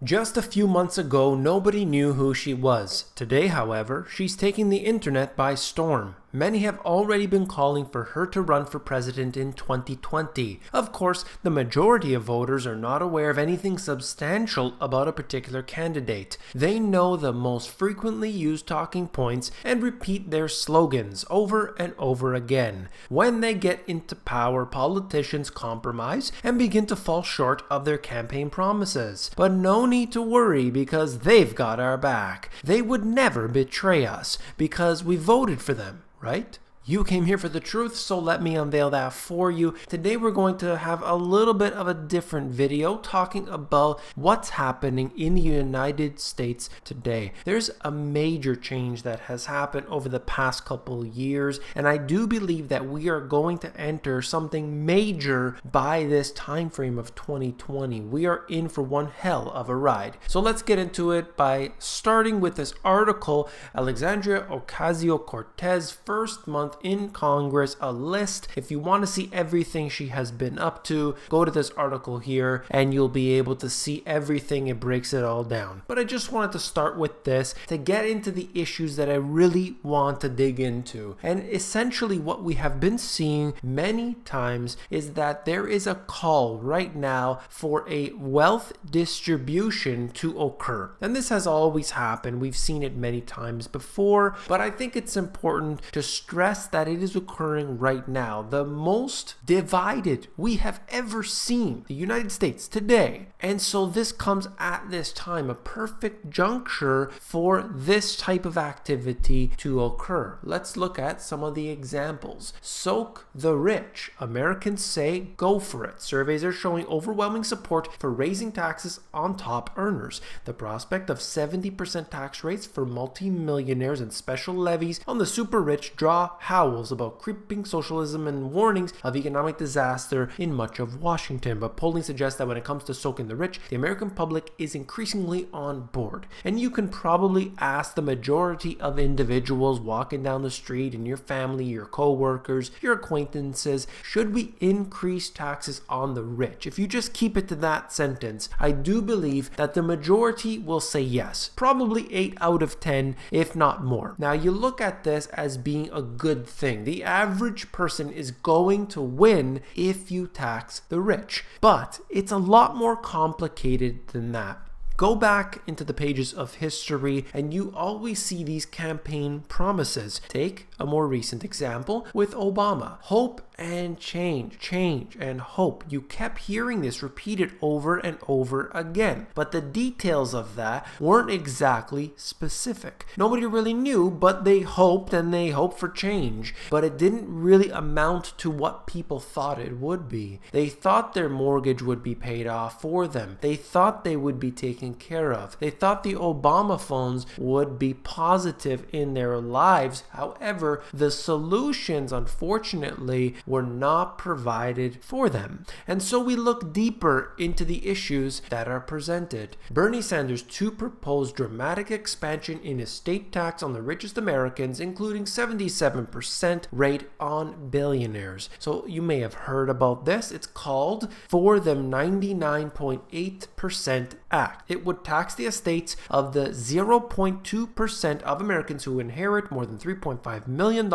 Just a few months ago, nobody knew who she was. Today, however, she's taking the internet by storm. Many have already been calling for her to run for president in 2020. Of course, the majority of voters are not aware of anything substantial about a particular candidate. They know the most frequently used talking points and repeat their slogans over and over again. When they get into power, politicians compromise and begin to fall short of their campaign promises. But no need to worry because they've got our back. They would never betray us because we voted for them. Right? You came here for the truth, so let me unveil that for you. Today we're going to have a little bit of a different video talking about what's happening in the United States today. There's a major change that has happened over the past couple years, and I do believe that we are going to enter something major by this time frame of 2020. We are in for one hell of a ride. So let's get into it by starting with this article, Alexandria Ocasio-Cortez, first month in Congress, a list. If you want to see everything she has been up to, go to this article here and you'll be able to see everything. It breaks it all down. But I just wanted to start with this to get into the issues that I really want to dig into. And essentially what we have been seeing many times is that there is a call right now for a wealth distribution to occur. And this has always happened. We've seen it many times before, but I think it's important to stress that it is occurring right now. The most divided we have ever seen the United States today. And so this comes at this time, a perfect juncture for this type of activity to occur. Let's look at some of the examples. Soak the rich. Americans say go for it. Surveys are showing overwhelming support for raising taxes on top earners. The prospect of 70% tax rates for multimillionaires and special levies on the super rich draw howls about creeping socialism and warnings of economic disaster in much of Washington. But polling suggests that when it comes to soaking the rich, the American public is increasingly on board. And you can probably ask the majority of individuals walking down the street in your family, your co-workers, your acquaintances, should we increase taxes on the rich? If you just keep it to that sentence, I do believe that the majority will say yes. Probably 8 out of 10, if not more. Now you look at this as being a good thing. The average person is going to win if you tax the rich. But it's a lot more complicated than that. Go back into the pages of history and you always see these campaign promises. Take a more recent example with Obama. Hope and change, change and hope. You kept hearing this repeated over and over again. But the details of that weren't exactly specific. Nobody really knew, but they hoped and they hoped for change. But it didn't really amount to what people thought it would be. They thought their mortgage would be paid off for them. They thought they would be taken care of. They thought the Obama phones would be positive in their lives. However, the solutions, unfortunately, were not provided for them. And so we look deeper into the issues that are presented. Bernie Sanders too proposed dramatic expansion in estate tax on the richest Americans, including 77% rate on billionaires. So you may have heard about this. It's called For the 99.8% Act. It would tax the estates of the 0.2% of Americans who inherit more than $3.5 million,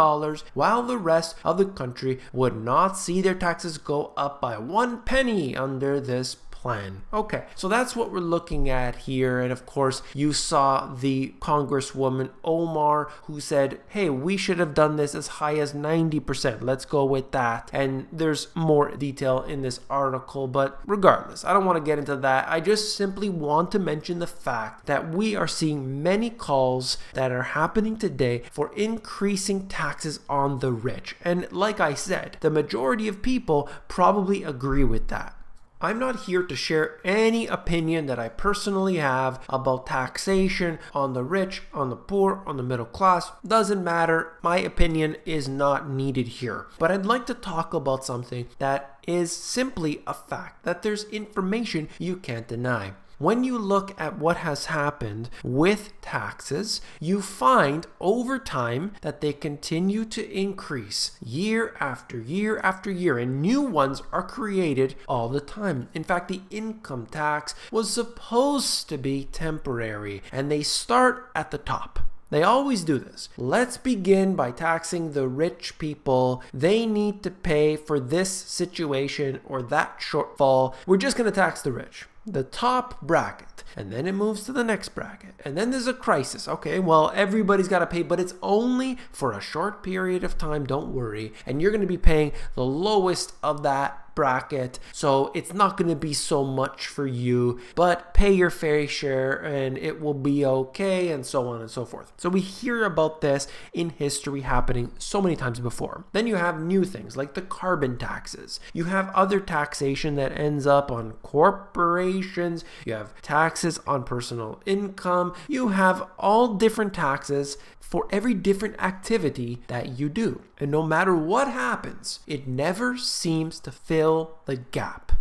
while the rest of the country would not see their taxes go up by 1 penny under this plan. Okay, so that's what we're looking at here. And of course, you saw the Congresswoman Omar who said, hey, we should have done this as high as 90%. Let's go with that. And there's more detail in this article, but regardless, I don't want to get into that. I just simply want to mention the fact that we are seeing many calls that are happening today for increasing taxes on the rich. And like I said, the majority of people probably agree with that. I'm not here to share any opinion that I personally have about taxation on the rich, on the poor, on the middle class. Doesn't matter. My opinion is not needed here. But I'd like to talk about something that is simply a fact, that there's information you can't deny. when you look at what has happened with taxes, you find over time that they continue to increase year after year after year, and new ones are created all the time. In fact, the income tax was supposed to be temporary, and they start at the top. They always do this. Let's begin by taxing the rich people. They need to pay for this situation or that shortfall. We're just going to tax the rich, the top bracket, and then it moves to the next bracket. And then there's a crisis. Okay, well, everybody's got to pay, but it's only for a short period of time. Don't worry. And you're going to be paying the lowest of that bracket, so it's not going to be so much for you, but pay your fair share and it will be okay, and so on and so forth. So we hear about this in history happening so many times before. Then you have new things like the carbon taxes. You have other taxation that ends up on corporations. You have taxes on personal income. You have all different taxes for every different activity that you do. And no matter what happens, it never seems to fill the gap.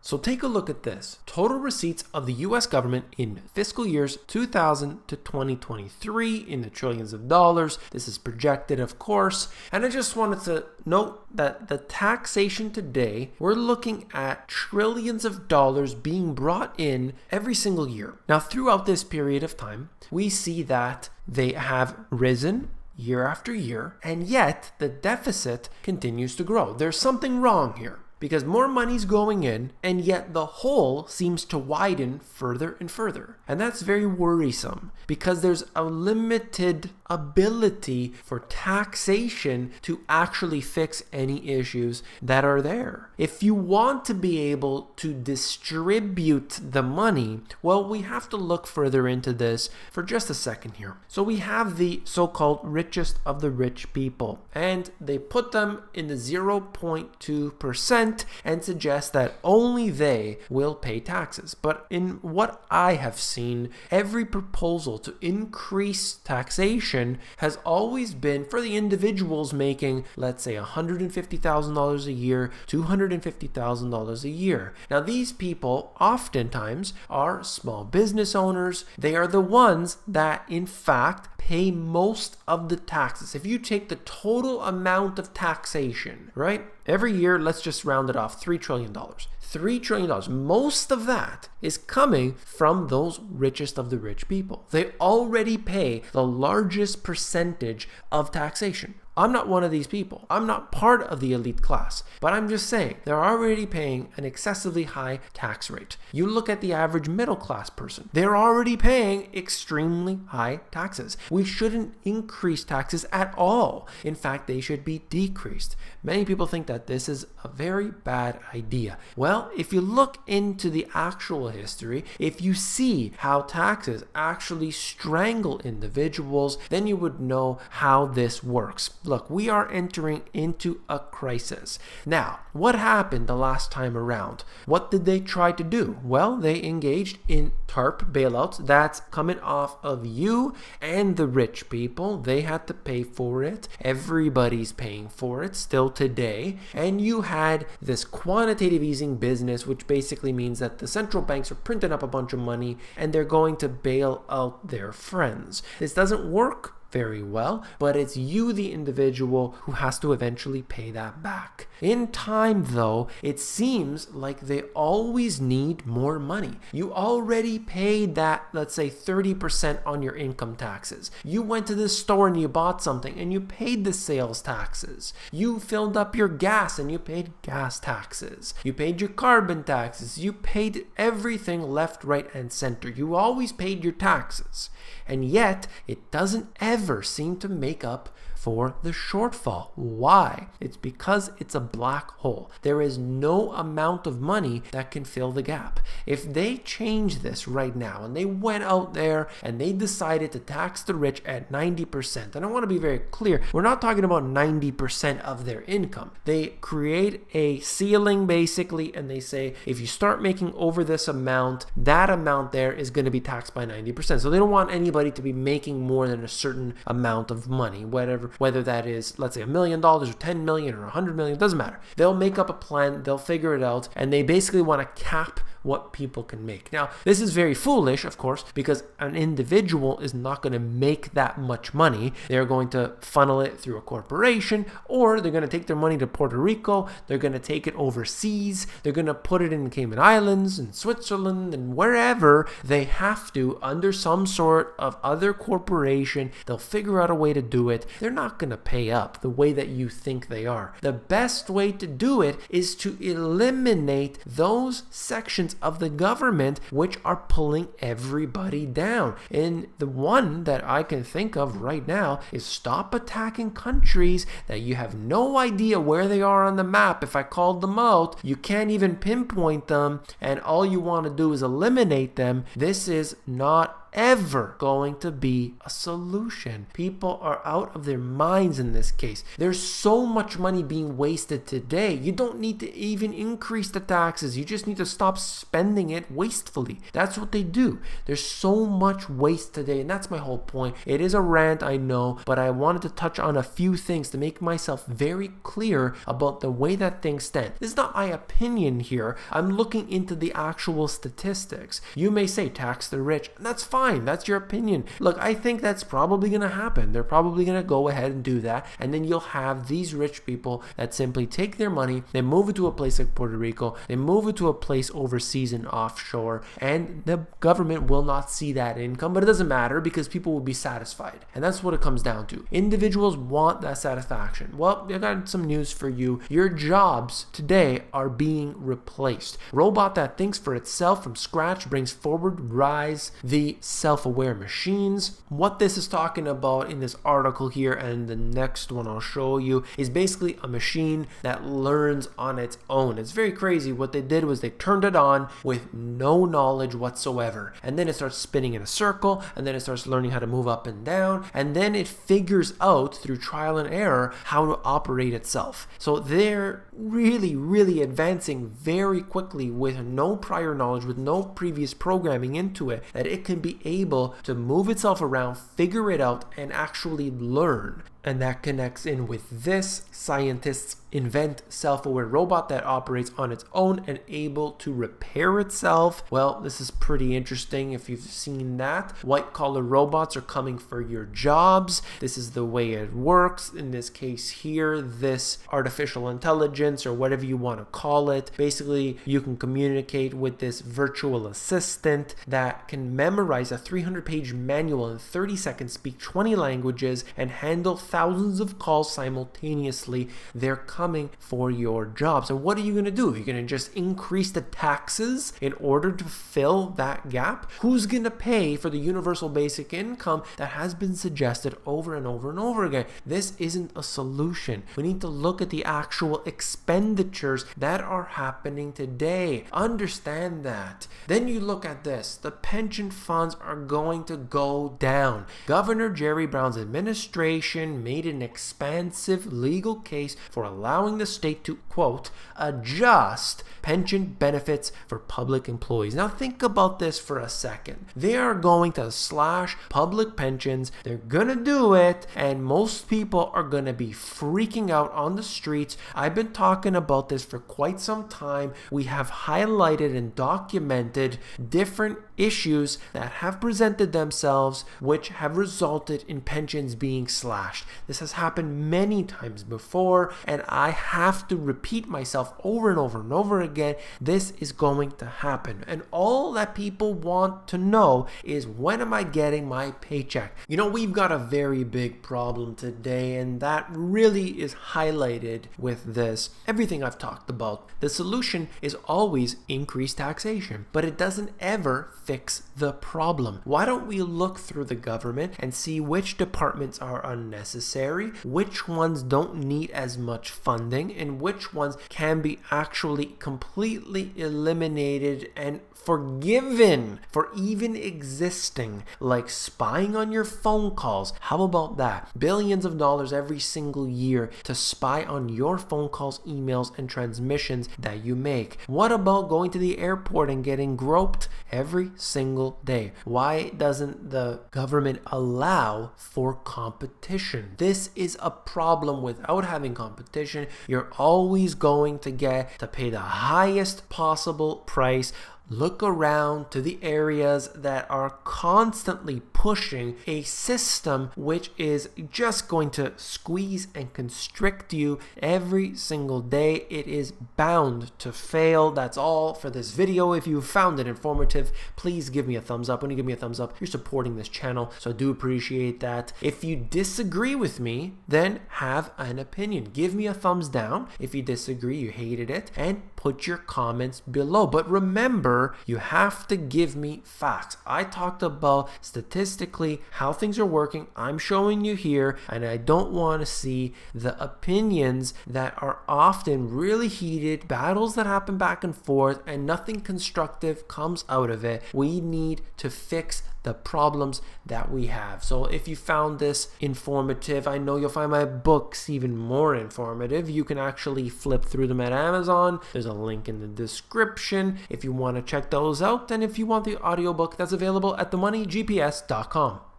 So take a look at this. Total receipts of the US government in fiscal years 2000 to 2023 in the trillions of dollars. This is projected, of course. And I just wanted to note that the taxation today, we're looking at trillions of dollars being brought in every single year. Now, throughout this period of time, we see that they have risen year after year, and yet the deficit continues to grow. There's something wrong here, because more money's going in, and yet the hole seems to widen further and further. And that's very worrisome, because there's a limited ability for taxation to actually fix any issues that are there. If you want to be able to distribute the money, well, we have to look further into this for just a second here. So we have the so-called richest of the rich people, and they put them in the 0.2% and suggest that only they will pay taxes. But in what I have seen, every proposal to increase taxation has always been for the individuals making, let's say, $150,000 a year, $250,000 a year. Now, these people oftentimes are small business owners. They are the ones that, in fact, pay most of the taxes. If you take the total amount of taxation, right? Every year, let's just round it off, $3 trillion. $3 trillion. Most of that is coming from those richest of the rich people. They already pay the largest percentage of taxation. I'm not one of these people. I'm not part of the elite class, but I'm just saying they're already paying an excessively high tax rate. You look at the average middle class person, they're already paying extremely high taxes. We shouldn't increase taxes at all. In fact, they should be decreased. Many people think that this is a very bad idea. Well, if you look into the actual history, if you see how taxes actually strangle individuals, then you would know how this works. Look, we are entering into a crisis. Now, what happened the last time around? What did they try to do? Well, they engaged in TARP bailouts. That's coming off of you and the rich people. They had to pay for it. Everybody's paying for it still today. And you had this quantitative easing business, which basically means that the central banks are printing up a bunch of money and they're going to bail out their friends. This doesn't work very well, but it's you, the individual, who has to eventually pay that back. In time, though, it seems like they always need more money. You already paid that, let's say, 30% on your income taxes. You went to the store and you bought something and you paid the sales taxes. You filled up your gas and you paid gas taxes. You paid your carbon taxes. You paid everything left, right, and center. You always paid your taxes. And yet, it doesn't ever seem to make up for the shortfall. Why? It's because it's a black hole. There is no amount of money that can fill the gap. If they change this right now and they went out there and they decided to tax the rich at 90%, and I want to be very clear, we're not talking about 90% of their income. They create a ceiling basically, and they say if you start making over this amount, that amount there is going to be taxed by 90%. So they don't want anybody to be making more than a certain amount of money, whatever whether that is, let's say, $1 million or 10 million or 100 million, doesn't matter. They'll make up a plan, they'll figure it out, and they basically want to cap what people can make. Now, this is very foolish, of course, because an individual is not going to make that much money. They're going to funnel it through a corporation, or they're going to take their money to Puerto Rico, they're going to take it overseas, they're going to put it in the Cayman Islands and Switzerland and wherever they have to under some sort of other corporation. They'll figure out a way to do it. They're not going to pay up the way that you think they are. The best way to do it is to eliminate those sections of the government which are pulling everybody down. And the one that I can think of right now is stop attacking countries that you have no idea where they are on the map. If I called them out, you can't even pinpoint them, and all you want to do is eliminate them. This is not ever going to be a solution. People are out of their minds in this case. There's so much money being wasted today. You don't need to even increase the taxes. You just need to stop spending it wastefully. That's what they do. There's so much waste today, and that's my whole point. It is a rant, I know, but I wanted to touch on a few things to make myself very clear about the way that things stand. This is not my opinion here. I'm looking into the actual statistics. You may say tax the rich, and that's fine. That's your opinion. Look, I think that's probably going to happen. They're probably going to go ahead and do that. And then you'll have these rich people that simply take their money, they move it to a place like Puerto Rico, they move it to a place overseas and offshore, and the government will not see that income, but it doesn't matter because people will be satisfied. And that's what it comes down to. Individuals want that satisfaction. Well, I got some news for you. Your jobs today are being replaced. Robot that thinks for itself from scratch brings forward rise the self-aware machines. What this is talking about in this article here, and the next one I'll show you, is basically a machine that learns on its own. It's very crazy. What they did was they turned it on with no knowledge whatsoever, and then it starts spinning in a circle, and then it starts learning how to move up and down, and then it figures out through trial and error how to operate itself. So they're really advancing very quickly with no prior knowledge, with no previous programming into it, that it can be able to move itself around, figure it out, and actually learn. And that connects in with this. Scientists invent self-aware robot that operates on its own and able to repair itself. Well, this is pretty interesting if you've seen that. White-collar robots are coming for your jobs. This is the way it works. In this case here, this artificial intelligence, or whatever you want to call it, basically you can communicate with this virtual assistant that can memorize a 300-page manual in 30 seconds, speak 20 languages, and handle thousands of calls simultaneously. They're coming for your jobs. And what are you going to do? You're going to just increase the taxes in order to fill that gap? Who's going to pay for the universal basic income that has been suggested over and over and over again? This isn't a solution. We need to look at the actual expenditures that are happening today. Understand that. Then you look at this. The pension funds are going to go down. Governor Jerry Brown's administration made an expansive legal case for allowing the state to, quote, adjust pension benefits for public employees. Now think about this for a second. They are going to slash public pensions. They're going to do it, and most people are going to be freaking out on the streets. I've been talking about this for quite some time. We have highlighted and documented different issues that have presented themselves which have resulted in pensions being slashed. This has happened many times before, and I have to repeat myself over and over and over again. This is going to happen, and all that people want to know is, when am I getting my paycheck? You know, we've got a very big problem today, and that really is highlighted with this. Everything I've talked about, the solution is always increased taxation, but it doesn't ever fix the problem. Why don't we look through the government and see which departments are unnecessary, which ones don't need as much funding, and which ones can be actually completely eliminated and forgiven for even existing, like spying on your phone calls. How about that? Billions of dollars every single year to spy on your phone calls, emails, and transmissions that you make. What about going to the airport and getting groped every single day. Why doesn't the government allow for competition? This is a problem. Without having competition, you're always going to get to pay the highest possible price. Look around to the areas that are constantly pushing a system which is just going to squeeze and constrict you every single day. It is bound to fail. That's all for this video. If you found it informative, please give me a thumbs up. When you give me a thumbs up, you're supporting this channel, so I do appreciate that. If you disagree with me, then have an opinion. Give me a thumbs down if you disagree, you hated it, and put your comments below. But remember, you have to give me facts. I talked about statistically how things are working. I'm showing you here, and I don't want to see the opinions that are often really heated, battles that happen back and forth, and nothing constructive comes out of it. We need to fix the problems that we have. So if you found this informative, I know you'll find my books even more informative. You can actually flip through them at Amazon. There's a link in the description if you want to check those out. And if you want the audiobook, that's available at themoneygps.com.